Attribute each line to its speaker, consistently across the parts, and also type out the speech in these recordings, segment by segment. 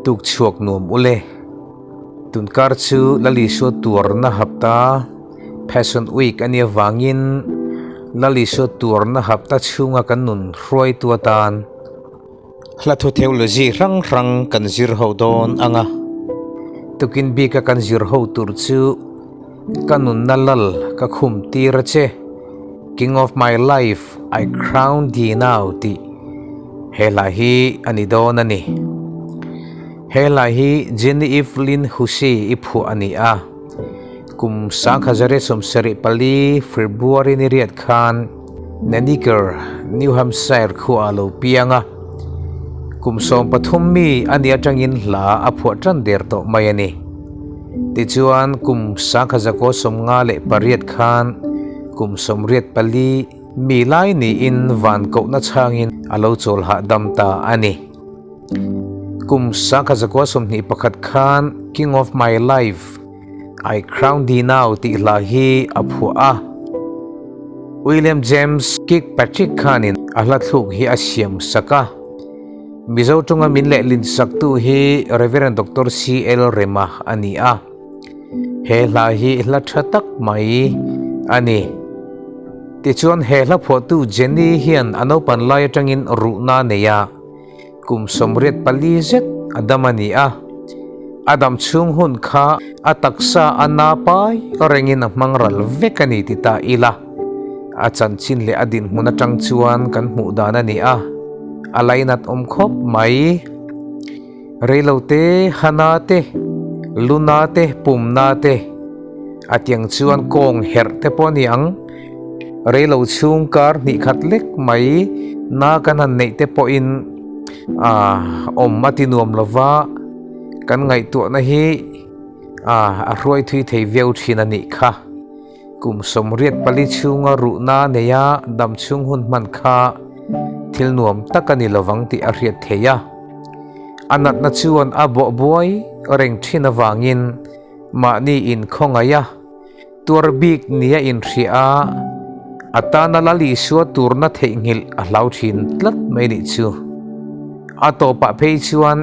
Speaker 1: tuk chuak nuam ule tunkar chu lali sho tur na hapta fashion week ania wangin lali sho tur na hapta chunga kan nun Hruaitu tan hlathu theology rang rang kan zir ho don anga tukin bi ka kan zir ho tur chu kanun nalal ka Khumtir che King of my life I crown thee now ti helahi anidon ani helahi Jenny Evelyn Husi iphu ani a kum sang khazare somsari pali February ni riat khan Naniker New Hampshire khu alo pianga kum som pathum mi ani atangin la aphu tran der to mayani ti chuan kum sang khazako somnga le pariat khan kum somriat pali mi lai ni in van ko na changin alo chol ha damta ani kum sang khazako somni pakhat khan King of my life I crown thee now ti lahi aphu a William James Kirkpatrick khanin ahlathluk hi asiam saka mizo tunga minle lin saktu hi Reverend Dr. C.L. Remah ani a he lahi la thatak mai ani ti chuan he la photu Jenny hian ano pan lai tangin ru'na neya kum somriat pali zet adamani a Adam chung hun kha ataksa anapai rengin mangral vekani tita ila achan chin le adin huna tang chuan kan mu dana ni a alainat khop mai reilote hanate lunate pumnate atiang chuan Kawng her te poniang reilo chung kar ni khatlek mai na kan han nei te po in matinuam lova kan ngai tu na hi Hruaitu thei veu thina ni kha kum somriat pali chunga ru'na neya dam chung hun man kha thilnuam takani lawang ti a riat theya anat na chuan abo boy reng thina wangin ma ni in khongaya turbik nia in ria atana lali sho turna theingil a hlau thin tlat mai ni chu atopa phei chuan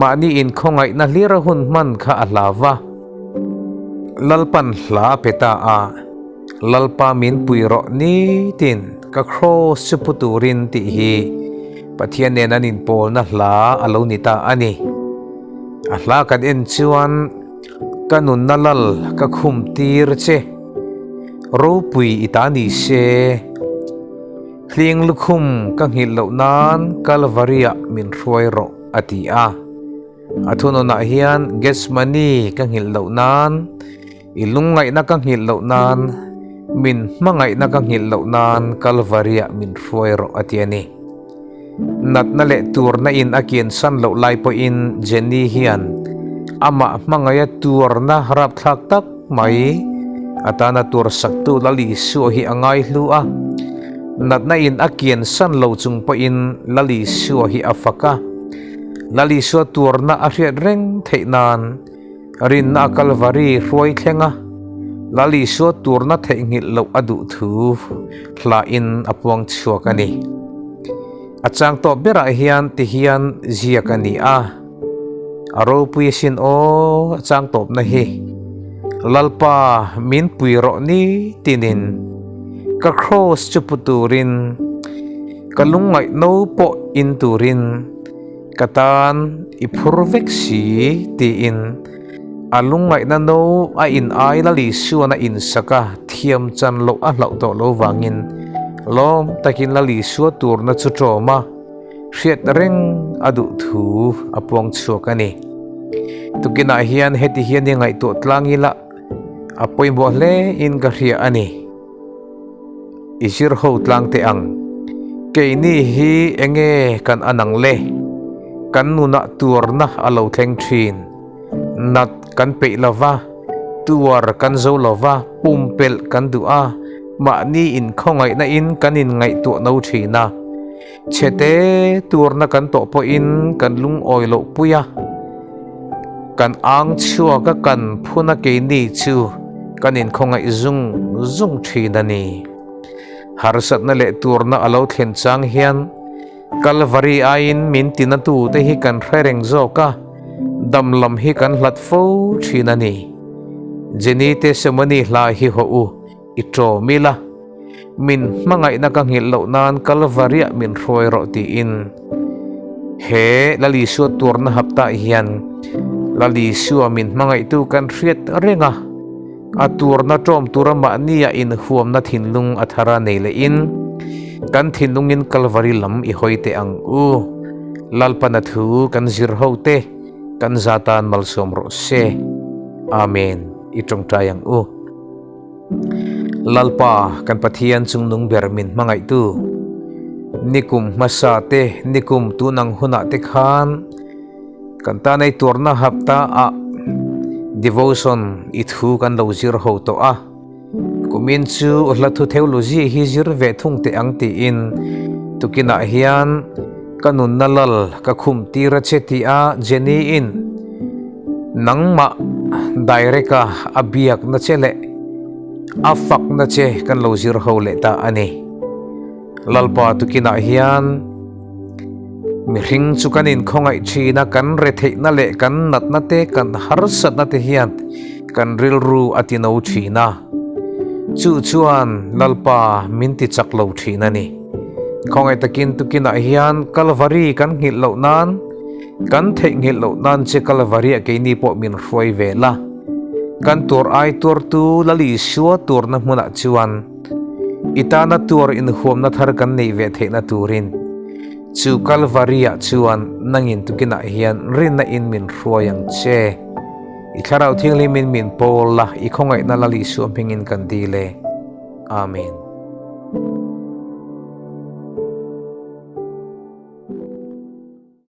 Speaker 1: mani in khongai na lira hun man kha alawa lalpan hla peta a lalpa min puiro ni tin ka cross chuputurin ti hi pathian ne nanin pol na hla alo nita ani a hla kan en chuan kanun nalal ka Khumtir che ro pui itani se hling lukhum ka ngil lo nan kalvaria min Hruairo ati a athuno na hian gas money ka ngil lo nan ilungai na ka ngil lo nan min mangai na ka ngil lo nan kalvaria min Hruairo ati ani nat na le tur na in akian san lo lai po in Jenny hian ama mangaya tur na harap thak tak mai atana tur saktu lali su hi angai hlu a nat na in akian san lo chung po in lali su hi afaka lali su tur na ariat reng theinan rin na kalvari Hruai thlenga lali su tur na theingil lo adu thu hla in apuang chuakani achang to bera hian ti hian ziakani a aro puisin o achang top na hi lalpa min puiro ni tinin ka cross chuputurin kalungai no po inturin katan ipurveksi ti in alungai na no a in ai lali su na in saka thiam chan lo a hlau to lo wangin lom takin lali su tur na chu troma hriat reng adu thu apuang chuakani tukina hian heti hian ni ngai to tlangila apoi bo hle in ka hria ani isir ho tlang te ang keini hi enge kan anang le kan nuna tur na alo thleng thin nat kan pe lova tuar kan zo lova pumpel kan dua ma ni in khongai na in kanin ngai to no thina chete tur na kan to po in kan lung oilo puya kan ang chua ka kan phuna ke ni chu kanin khongai zung thina ni harsat na le tur na alo thlen chang hian kalvari ain min tinatu te hi kan khereng zo ka dam lam hi kan hlat fo thina ni jeni te semani hla hi ho u itro mila min mangai na ka ngil lo nan kalvaria min roi ro ti in he lali su tur na hapta hian lali su min mangai tu kan riat renga atur na tom turama nia in huam na thinlung athara nei le in kan thinlungin kalvari lam i hoite ang u lalpana thu kan zir hote kan zatan malsom ro se amen itong tayang u lalpa kan pathian chung ber min mangai tu nikum masate nikum tunang huna te khan kan tanay turna hapta a devotion ithu kan lo zir ho to a kumin chu hlathu theology hi zir ve thung te ang ti in tukina hian kanun nalal ka khumtir cheti a jeni in nangma daireka abiak na chele afak na che kan lo zir ho le ta ani lalpa tukina hian mi hring chu kanin khongai thina kan re thei na le kan nat na te kan harsat na te hian kan ril ru atino thina chu chuan lalpa minti chaklo thina ni khongai takin tukina hian kalvari kan ngil lo nan kan thei ngil lo nan che kalvari ke ni po min roi vela kan tur ai tur tu lali suwa tur na muna chuan itana tur in huam na thar kan nei ve thei na turin chu kalvaria chuan nangin tukina hian rin na in min ruayang che ikharau thingli min pol la ikhongai na lali su pingin kan dile amen.